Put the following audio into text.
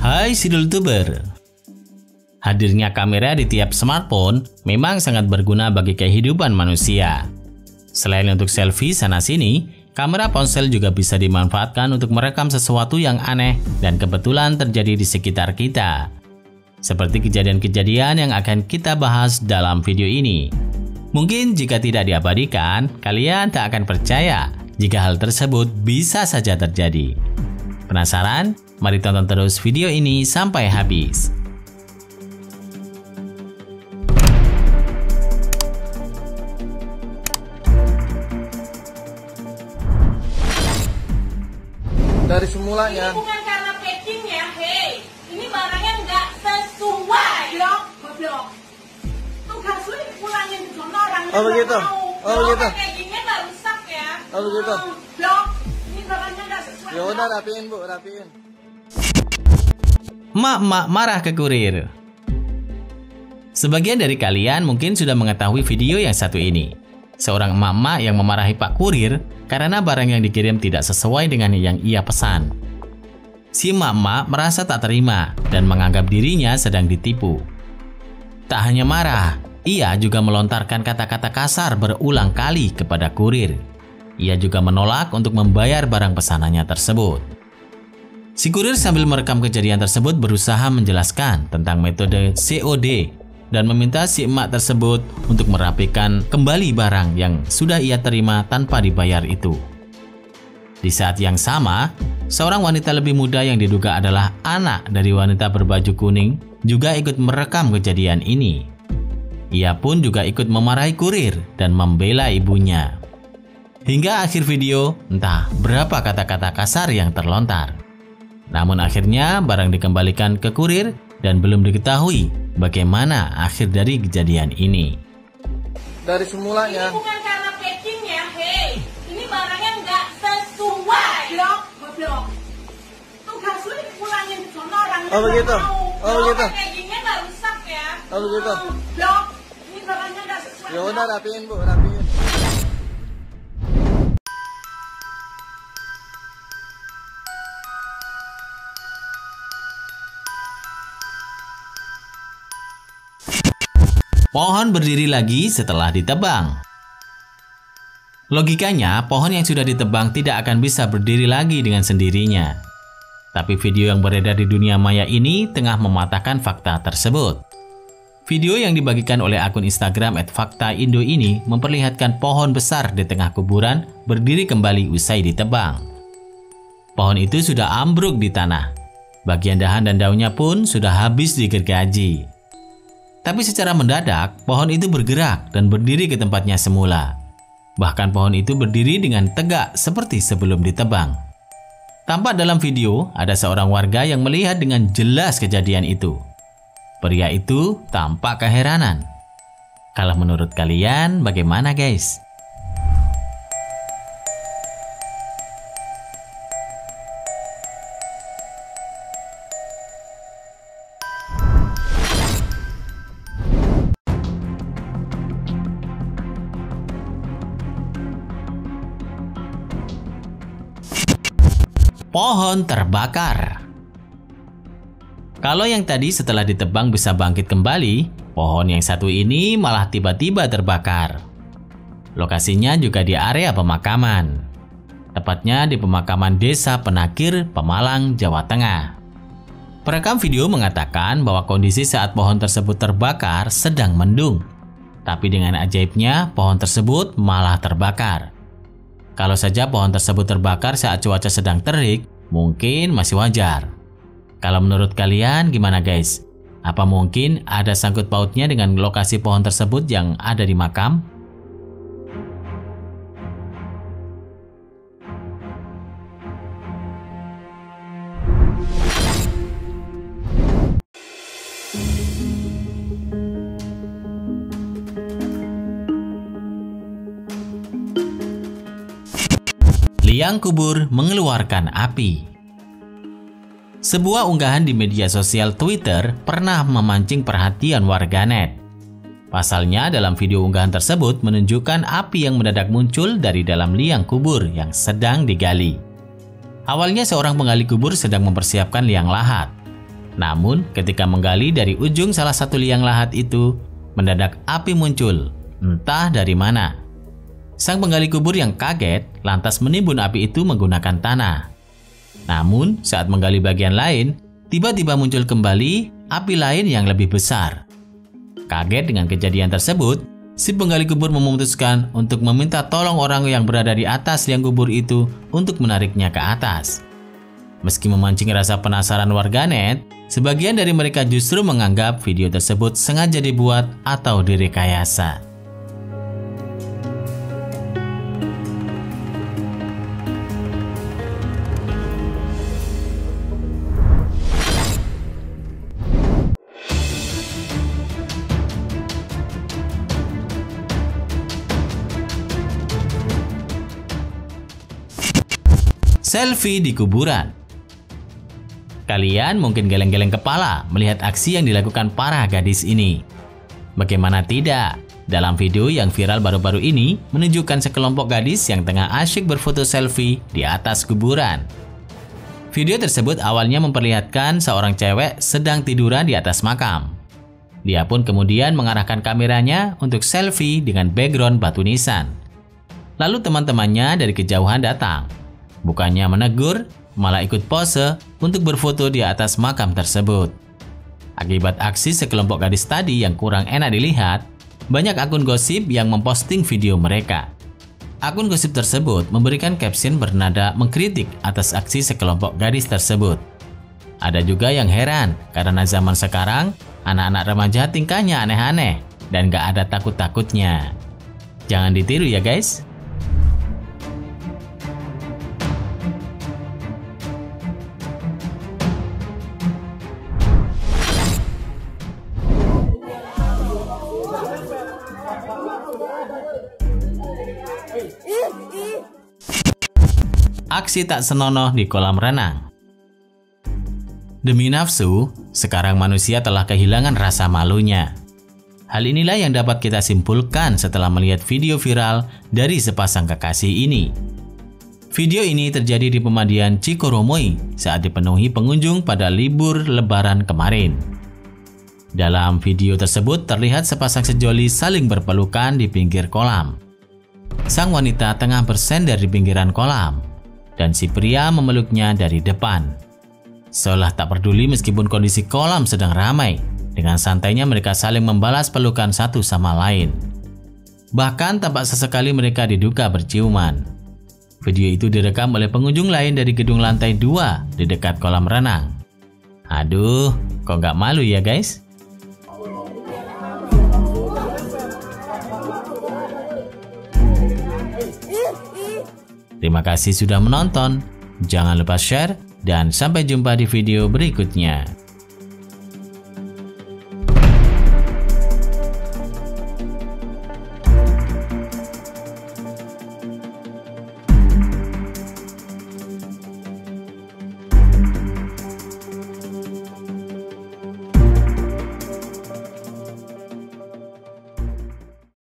Hai Sidul-tuber. Hadirnya kamera di tiap smartphone memang sangat berguna bagi kehidupan manusia. Selain untuk selfie sana-sini, kamera ponsel juga bisa dimanfaatkan untuk merekam sesuatu yang aneh dan kebetulan terjadi di sekitar kita. Seperti kejadian-kejadian yang akan kita bahas dalam video ini. Mungkin jika tidak diabadikan, kalian tak akan percaya jika hal tersebut bisa saja terjadi. Penasaran? Mari tonton terus video ini sampai habis. Dari semulanya. Ini bukan karena packing ya, hei. Ini barangnya nggak sesuai. Goblok. Tugas lu dipulangin ke sono orang. Oh begitu. Oh begitu. Packingnya nggak rusak ya. Oh begitu. Blok. Ini barangnya nggak sesuai. Ya udah rapiin Bu, rapiin. Emak-emak marah ke kurir. Sebagian dari kalian mungkin sudah mengetahui video yang satu ini. Seorang emak-emak yang memarahi Pak Kurir karena barang yang dikirim tidak sesuai dengan yang ia pesan. Si emak-emak merasa tak terima dan menganggap dirinya sedang ditipu. Tak hanya marah, ia juga melontarkan kata-kata kasar berulang kali kepada kurir. Ia juga menolak untuk membayar barang pesanannya tersebut. Si kurir sambil merekam kejadian tersebut berusaha menjelaskan tentang metode COD dan meminta si emak tersebut untuk merapikan kembali barang yang sudah ia terima tanpa dibayar itu. Di saat yang sama, seorang wanita lebih muda yang diduga adalah anak dari wanita berbaju kuning juga ikut merekam kejadian ini. Ia pun juga ikut memarahi kurir dan membela ibunya. Hingga akhir video, entah berapa kata-kata kasar yang terlontar. Namun akhirnya barang dikembalikan ke kurir dan belum diketahui bagaimana akhir dari kejadian ini. Dari semulanya. Ini bukan karena packing ya, hei. Ini barangnya nggak sesuai. Goblok. Tugas lu dipulangin ke sono orang. Oh begitu. Oh begitu. Packingnya nggak rusak ya. Oh begitu. Blok. Ini barangnya nggak sesuai. Ya udah rapiin Bu, rapiin. Pohon berdiri lagi setelah ditebang. Logikanya, pohon yang sudah ditebang tidak akan bisa berdiri lagi dengan sendirinya. Tapi video yang beredar di dunia maya ini tengah mematahkan fakta tersebut. Video yang dibagikan oleh akun Instagram @faktaindo ini memperlihatkan pohon besar di tengah kuburan berdiri kembali usai ditebang. Pohon itu sudah ambruk di tanah. Bagian dahan dan daunnya pun sudah habis digergaji. Tapi secara mendadak, pohon itu bergerak dan berdiri ke tempatnya semula. Bahkan pohon itu berdiri dengan tegak seperti sebelum ditebang. Tampak dalam video, ada seorang warga yang melihat dengan jelas kejadian itu. Pria itu tampak keheranan. Kalau menurut kalian, bagaimana guys? Pohon terbakar. Kalau yang tadi setelah ditebang bisa bangkit kembali, pohon yang satu ini malah tiba-tiba terbakar. Lokasinya juga di area pemakaman. Tepatnya di pemakaman Desa Penakir, Pemalang, Jawa Tengah. Perekam video mengatakan bahwa kondisi saat pohon tersebut terbakar sedang mendung. Tapi dengan ajaibnya, pohon tersebut malah terbakar. Kalau saja pohon tersebut terbakar saat cuaca sedang terik, mungkin masih wajar. Kalau menurut kalian gimana guys? Apa mungkin ada sangkut pautnya dengan lokasi pohon tersebut yang ada di makam? Liang kubur mengeluarkan api. Sebuah unggahan di media sosial Twitter pernah memancing perhatian warganet. Pasalnya dalam video unggahan tersebut menunjukkan api yang mendadak muncul dari dalam liang kubur yang sedang digali. Awalnya seorang penggali kubur sedang mempersiapkan liang lahat. Namun, ketika menggali dari ujung salah satu liang lahat itu, mendadak api muncul, entah dari mana. Sang penggali kubur yang kaget lantas menimbun api itu menggunakan tanah. Namun, saat menggali bagian lain, tiba-tiba muncul kembali api lain yang lebih besar. Kaget dengan kejadian tersebut, si penggali kubur memutuskan untuk meminta tolong orang yang berada di atas liang kubur itu untuk menariknya ke atas. Meski memancing rasa penasaran warganet, sebagian dari mereka justru menganggap video tersebut sengaja dibuat atau direkayasa. Selfie di kuburan. Kalian mungkin geleng-geleng kepala melihat aksi yang dilakukan para gadis ini. Bagaimana tidak? Dalam video yang viral baru-baru ini menunjukkan sekelompok gadis yang tengah asyik berfoto selfie di atas kuburan. Video tersebut awalnya memperlihatkan seorang cewek sedang tiduran di atas makam. Dia pun kemudian mengarahkan kameranya untuk selfie dengan background batu nisan. Lalu teman-temannya dari kejauhan datang. Bukannya menegur, malah ikut pose untuk berfoto di atas makam tersebut. Akibat aksi sekelompok gadis tadi yang kurang enak dilihat, banyak akun gosip yang memposting video mereka. Akun gosip tersebut memberikan caption bernada mengkritik atas aksi sekelompok gadis tersebut. Ada juga yang heran karena zaman sekarang anak-anak remaja tingkahnya aneh-aneh dan gak ada takut-takutnya. Jangan ditiru ya guys. Aksi tak senonoh di kolam renang. Demi nafsu, sekarang manusia telah kehilangan rasa malunya. Hal inilah yang dapat kita simpulkan setelah melihat video viral dari sepasang kekasih ini. Video ini terjadi di pemandian Cikoromoi saat dipenuhi pengunjung pada libur lebaran kemarin. Dalam video tersebut terlihat sepasang sejoli saling berpelukan di pinggir kolam. Sang wanita tengah bersender di pinggiran kolam, dan si pria memeluknya dari depan. Seolah tak peduli meskipun kondisi kolam sedang ramai, dengan santainya mereka saling membalas pelukan satu sama lain. Bahkan tampak sesekali mereka diduga berciuman. Video itu direkam oleh pengunjung lain dari gedung lantai 2 di dekat kolam renang. Aduh, kok nggak malu ya guys? Terima kasih sudah menonton. Jangan lupa share dan sampai jumpa di video berikutnya.